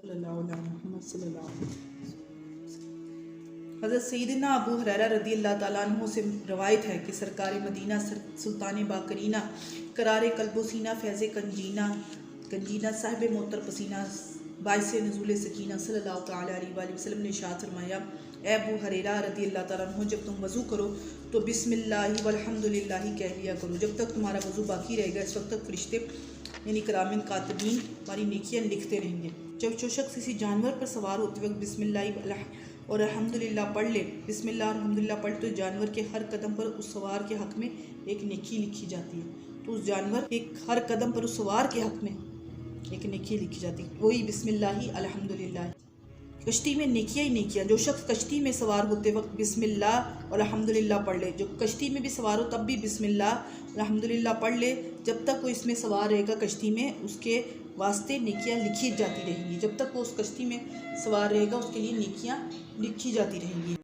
हज़रत सैयदना अबू हुरैरा रज़ियल्लाहु ताला अन्हु से रवायत है कि सरकार मदीना सुल्तान बाकरीना करार कल्बो सीना फैज़ कंजीना साहिब मोतर पसीना बाइस नज़ूल सकीना सल्लल्लाहु ताला अलैहि वसल्लम ने इरशाद फरमाया, ए अबू हुरैरा रज़ियल्लाहु ताला अन्हु, जब तुम वज़ू करो तो बिस्मिल्लाहि वल्हम्दुलिल्लाहि कह लिया करो। जब तक तुम्हारा वज़ू बाकी रहेगा इस वक्त तक फरिश्ते यानी करामिन कातिबीन हमारी नेकियां लिखते रहेंगे। जब जो शख्स किसी जानवर पर सवार होते वक्त बिस्मिल्लाह और अल्हम्दुलिल्लाह पढ़ ले, बिस्मिल्लाह और अल्हम्दुलिल्लाह पढ़, तो जानवर के हर कदम पर उस सवार के हक़ में एक नेकी लिखी जाती है। तो उस जानवर के हर कदम पर उस सवार के हक़ में एक नेकी लिखी जाती है, वही बिस्मिल्लाह अल्हम्दुलिल्लाह। कश्ती में नेकियां ही नेकियां। जो शख्स कश्ती में सवार होते वक्त बिस्मिल्लाह और अल्हम्दुलिल्लाह पढ़ ले, जो कश्ती में भी सवार हो तब भी बिस्मिल्लाह और अल्हम्दुलिल्लाह पढ़ ले, जब तक वो इसमें सवार रहेगा कश्ती में उसके वास्ते नेकियां लिखी जाती रहेंगी। जब तक वो उस कश्ती में सवार रहेगा उसके लिए नेकियां लिखी जाती रहेंगी।